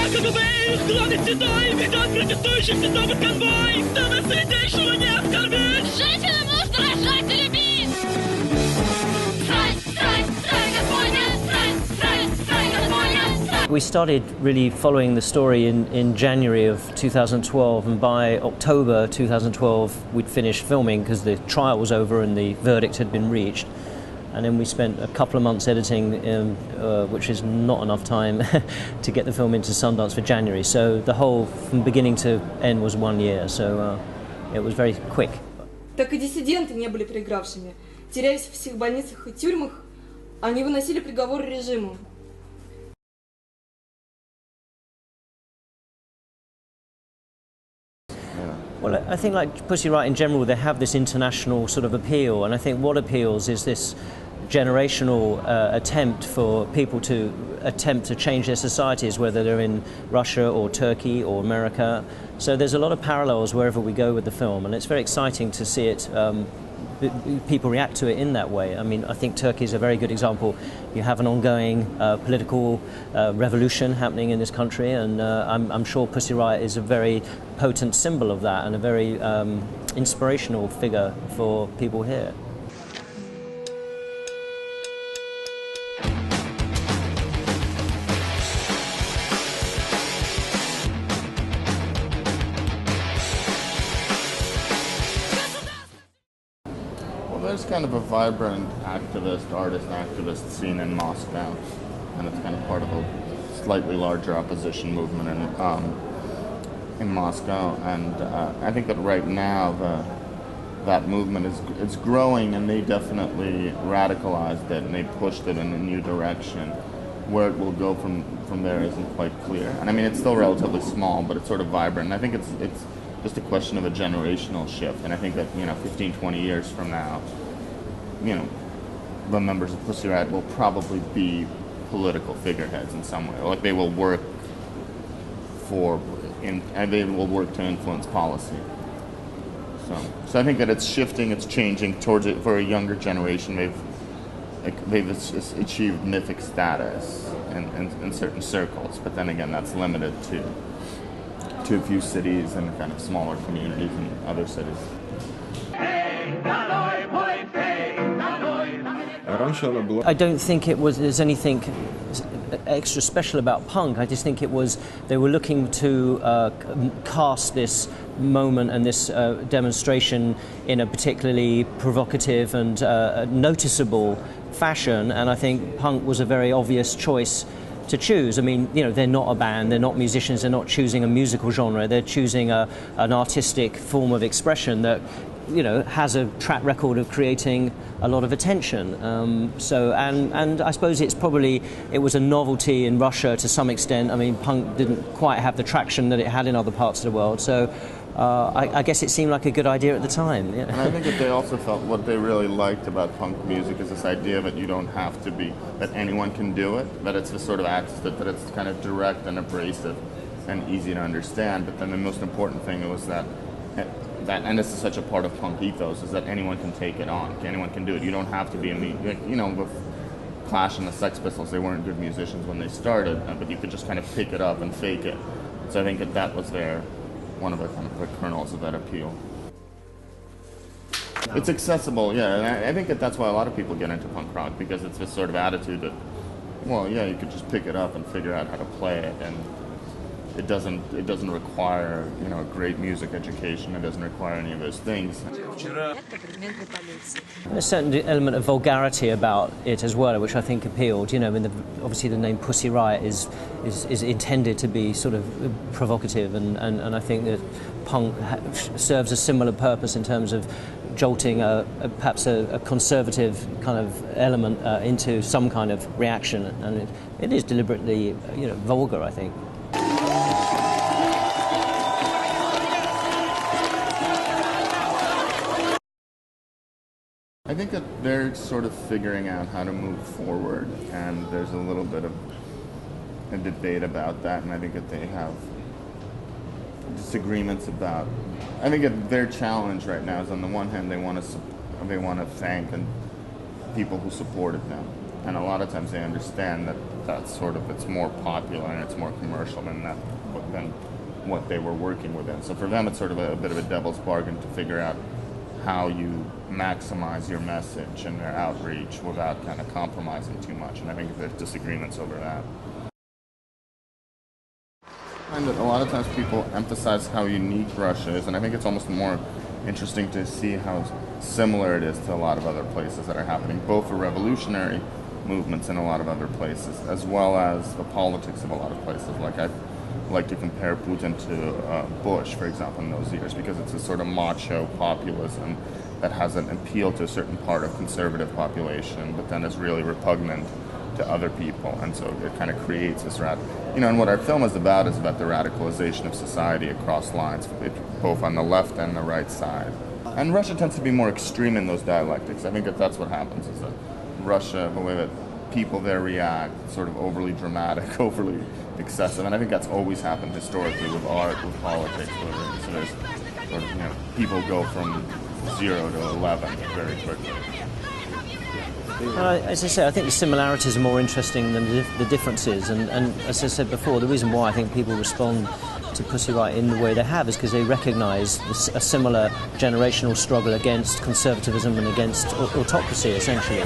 We started really following the story in January of 2012, and by October 2012 we'd finished filming because the trial was over and the verdict had been reached. And then we spent a couple of months editing, which is not enough time to get the film into Sundance for January. So the whole, from beginning to end, was 1 year. So it was very quick. Так и диссиденты не были проигравшими. Терялись в всех больницах и тюрьмах, они выносили приговор режиму. Well, I think like Pussy Riot in general, they have this international sort of appeal, and I think what appeals is this generational attempt for people to attempt to change their societies, whether they're in Russia or Turkey or America. So there's a lot of parallels wherever we go with the film, and it's very exciting to see it, people react to it in that way. I mean, I think Turkey is a very good example. You have an ongoing political revolution happening in this country, and I'm sure Pussy Riot is a very potent symbol of that and a very inspirational figure for people here. There's kind of a vibrant artist-activist scene in Moscow, and it's kind of part of a slightly larger opposition movement in Moscow. And I think that right now that movement is growing, and they definitely radicalized it and they pushed it in a new direction. Where it will go from there isn't quite clear. And I mean, it's still relatively small, but it's sort of vibrant. And I think it's just a question of a generational shift, and I think that 15, 20 years from now, the members of Pussy Riot will probably be political figureheads in some way. Like they will work they will work to influence policy. So I think that it's shifting, it's changing towards it for a younger generation. They've achieved mythic status in certain circles, but then again, that's limited to a few cities and kind of smaller communities in other cities. I don't think there's anything extra special about punk. I just think they were looking to cast this moment and this demonstration in a particularly provocative and noticeable fashion, and I think punk was a very obvious choice to choose. I mean, they're not a band, they're not musicians, they're not choosing a musical genre, they're choosing an artistic form of expression that, has a track record of creating a lot of attention. And I suppose it was a novelty in Russia to some extent. I mean, punk didn't quite have the traction that it had in other parts of the world, so I guess it seemed like a good idea at the time. Yeah. And I think that they also felt what they really liked about punk music is this idea that you don't have to be, that anyone can do it, that it's this sort of that it's kind of direct and abrasive and easy to understand. But then the most important thing was that, and this is such a part of punk ethos, is that anyone can take it on, anyone can do it. You don't have to be with Clash and the Sex Pistols, they weren't good musicians when they started, but you could just kind of pick it up and fake it. So I think that was one of the kind of the kernels of that appeal. It's accessible, yeah, and I think that's why a lot of people get into punk rock, because it's this sort of attitude that, well, yeah, you could just pick it up and figure out how to play it, and it doesn't require a great music education. It doesn't require any of those things. There's a certain element of vulgarity about it as well, which I think appealed. Obviously the name Pussy Riot is intended to be sort of provocative, and I think that punk serves a similar purpose in terms of jolting perhaps a conservative kind of element into some kind of reaction, and it is deliberately vulgar, I think. I think that they're sort of figuring out how to move forward, and there's a little bit of a debate about that, and I think that they have disagreements about. I think that their challenge right now is, on the one hand, they want to thank people who supported them, And a lot of times they understand that that's sort of, it's more popular and it's more commercial than what they were working within. So for them it's sort of a bit of a devil's bargain to figure out how you maximize your message and their outreach without kind of compromising too much. And I think there's disagreements over that. I find that a lot of times people emphasize how unique Russia is, and I think it's almost more interesting to see how similar it is to a lot of other places that are happening, both for revolutionary movements in a lot of other places, as well as the politics of a lot of places. Like I like to compare Putin to Bush, for example, in those years, because it's a sort of macho populism that has an appeal to a certain part of conservative population, but then is really repugnant to other people, and so it kind of creates this and what our film is about the radicalization of society across lines, both on the left and the right side. And Russia tends to be more extreme in those dialectics. I think that's what happens, is that Russia, the way that people there react, sort of overly dramatic, overly excessive, and I think that's always happened historically with art, with politics, so there's sort of, people go from 0 to 11 very quickly. As I say, I think the similarities are more interesting than the differences, and as I said before, the reason why I think people respond to Pussy Riot in the way they have is because they recognise a similar generational struggle against conservatism and against autocracy, essentially.